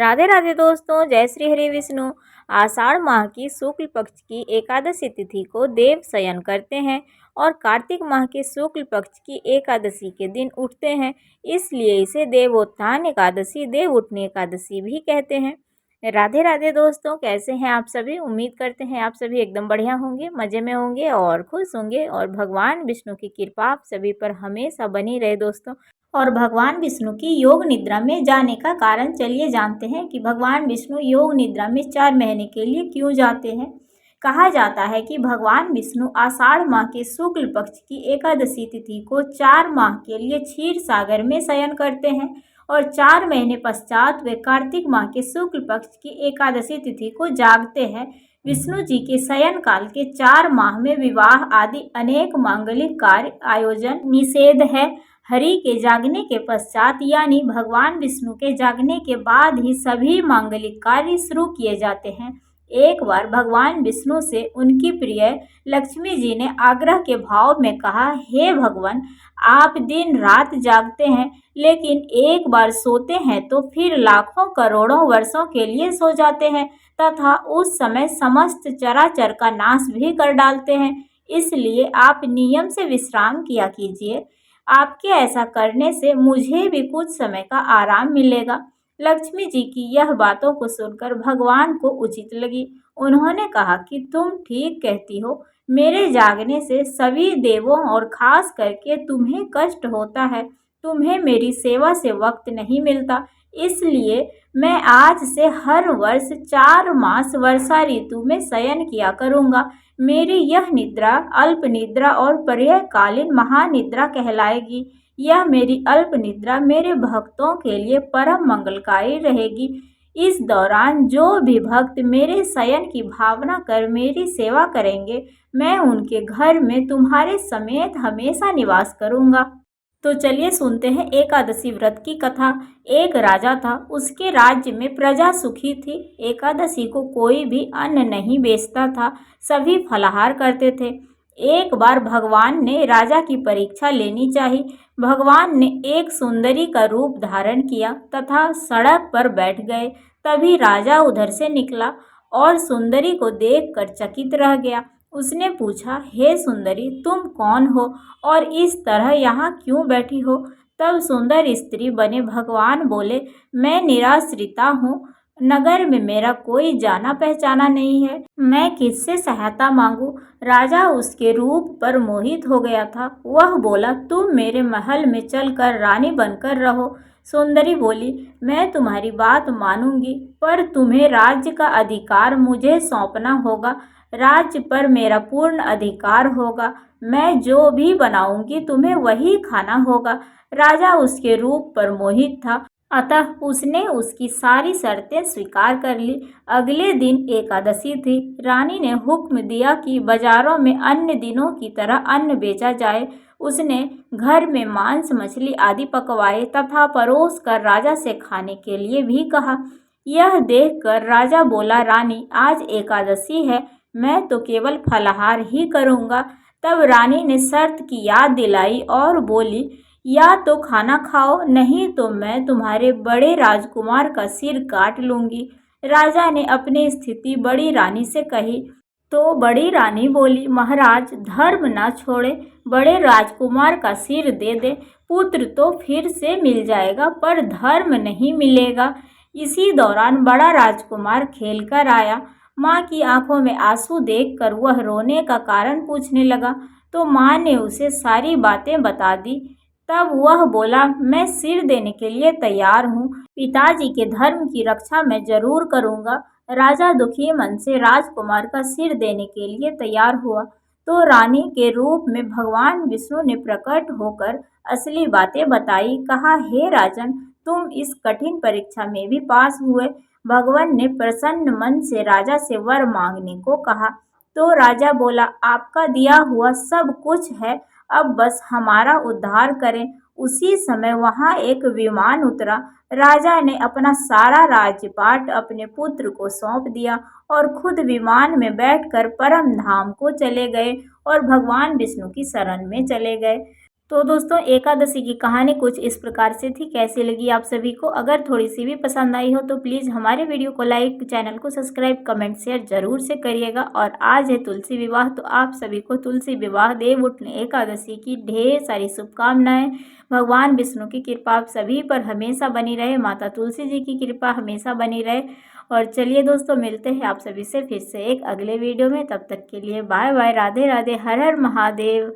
राधे राधे दोस्तों, जय श्री हरि विष्णु। आषाढ़ माह की शुक्ल पक्ष की एकादशी तिथि को देव शयन करते हैं और कार्तिक माह के शुक्ल पक्ष की एकादशी के दिन उठते हैं, इसलिए इसे देवोत्थान एकादशी, देव उठनी एकादशी भी कहते हैं। राधे राधे दोस्तों, कैसे हैं आप सभी। उम्मीद करते हैं आप सभी एकदम बढ़िया होंगे, मज़े में होंगे और खुश होंगे और भगवान विष्णु की कृपा आप सभी पर हमेशा बनी रहे दोस्तों। और भगवान विष्णु की योग निद्रा में जाने का कारण चलिए जानते हैं कि भगवान विष्णु योग निद्रा में 4 महीने के लिए क्यों जाते हैं। कहा जाता है कि भगवान विष्णु आषाढ़ माह के शुक्ल पक्ष की एकादशी तिथि को 4 माह के लिए क्षीर सागर में शयन करते हैं और 4 महीने पश्चात वे कार्तिक माह के शुक्ल पक्ष की एकादशी तिथि को जागते हैं। विष्णु जी के शयन काल के 4 माह में विवाह आदि अनेक मांगलिक कार्य आयोजन निषेध है। हरि के जागने के पश्चात यानी भगवान विष्णु के जागने के बाद ही सभी मांगलिक कार्य शुरू किए जाते हैं। एक बार भगवान विष्णु से उनकी प्रिय लक्ष्मी जी ने आग्रह के भाव में कहा, हे भगवान, आप दिन रात जागते हैं लेकिन एक बार सोते हैं तो फिर लाखों करोड़ों वर्षों के लिए सो जाते हैं तथा उस समय समस्त चराचर का नाश भी कर डालते हैं, इसलिए आप नियम से विश्राम किया कीजिए। आपके ऐसा करने से मुझे भी कुछ समय का आराम मिलेगा। लक्ष्मी जी की यह बातों को सुनकर भगवान को उचित लगी। उन्होंने कहा कि तुम ठीक कहती हो, मेरे जागने से सभी देवों और खास करके तुम्हें कष्ट होता है। तुम्हें मेरी सेवा से वक्त नहीं मिलता, इसलिए मैं आज से हर वर्ष 4 मास वर्षा ऋतु में शयन किया करूँगा। मेरी यह निद्रा अल्प निद्रा और पर्यायकालीन महानिद्रा कहलाएगी। यह मेरी अल्प निद्रा मेरे भक्तों के लिए परम मंगलकारी रहेगी। इस दौरान जो भी भक्त मेरे शयन की भावना कर मेरी सेवा करेंगे, मैं उनके घर में तुम्हारे समेत हमेशा निवास करूँगा। तो चलिए सुनते हैं एकादशी व्रत की कथा। एक राजा था, उसके राज्य में प्रजा सुखी थी। एकादशी को कोई भी अन्न नहीं बेचता था, सभी फलाहार करते थे। एक बार भगवान ने राजा की परीक्षा लेनी चाहिए। भगवान ने एक सुंदरी का रूप धारण किया तथा सड़क पर बैठ गए। तभी राजा उधर से निकला और सुंदरी को देखकर चकित रह गया। उसने पूछा, हे सुंदरी, तुम कौन हो और इस तरह यहाँ क्यों बैठी हो। तब सुंदर स्त्री बने भगवान बोले, मैं निराश्रिता हूँ, नगर में मेरा कोई जाना पहचाना नहीं है, मैं किससे सहायता मांगू। राजा उसके रूप पर मोहित हो गया था। वह बोला, तुम मेरे महल में चलकर रानी बनकर रहो। सुंदरी बोली, मैं तुम्हारी बात मानूंगी, पर तुम्हें राज्य का अधिकार मुझे सौंपना होगा। राज्य पर मेरा पूर्ण अधिकार होगा। मैं जो भी बनाऊंगी तुम्हें वही खाना होगा। राजा उसके रूप पर मोहित था, अतः उसने उसकी सारी शर्तें स्वीकार कर ली। अगले दिन एकादशी थी। रानी ने हुक्म दिया कि बाजारों में अन्य दिनों की तरह अन्न बेचा जाए। उसने घर में मांस मछली आदि पकवाए तथा परोस कर राजा से खाने के लिए भी कहा। यह देखकर राजा बोला, रानी, आज एकादशी है, मैं तो केवल फलाहार ही करूँगा। तब रानी ने शर्त की याद दिलाई और बोली, या तो खाना खाओ, नहीं तो मैं तुम्हारे बड़े राजकुमार का सिर काट लूँगी। राजा ने अपनी स्थिति बड़ी रानी से कही तो बड़ी रानी बोली, महाराज, धर्म ना छोड़े, बड़े राजकुमार का सिर दे दे। पुत्र तो फिर से मिल जाएगा पर धर्म नहीं मिलेगा। इसी दौरान बड़ा राजकुमार खेल कर आया। माँ की आंखों में आंसू देखकर वह रोने का कारण पूछने लगा तो माँ ने उसे सारी बातें बता दी। तब वह बोला, मैं सिर देने के लिए तैयार हूँ, पिताजी के धर्म की रक्षा मैं जरूर करूँगा। राजा दुखी मन से राजकुमार का सिर देने के लिए तैयार हुआ तो रानी के रूप में भगवान विष्णु ने प्रकट होकर असली बातें बताई। कहा, हे राजन, तुम इस कठिन परीक्षा में भी पास हुए। भगवान ने प्रसन्न मन से राजा से वर मांगने को कहा तो राजा बोला, आपका दिया हुआ सब कुछ है, अब बस हमारा उद्धार करें। उसी समय वहां एक विमान उतरा। राजा ने अपना सारा राज्यपाट अपने पुत्र को सौंप दिया और खुद विमान में बैठकर परम धाम को चले गए और भगवान विष्णु की शरण में चले गए। तो दोस्तों एकादशी की कहानी कुछ इस प्रकार से थी। कैसी लगी आप सभी को? अगर थोड़ी सी भी पसंद आई हो तो प्लीज़ हमारे वीडियो को लाइक, चैनल को सब्सक्राइब, कमेंट, शेयर जरूर से करिएगा। और आज है तुलसी विवाह, तो आप सभी को तुलसी विवाह देवउठनी एकादशी की ढेर सारी शुभकामनाएं। भगवान विष्णु की कृपा आप सभी पर हमेशा बनी रहे, माता तुलसी जी की कृपा हमेशा बनी रहे। और चलिए दोस्तों, मिलते हैं आप सभी से फिर से एक अगले वीडियो में। तब तक के लिए बाय बाय, राधे राधे, हर हर महादेव।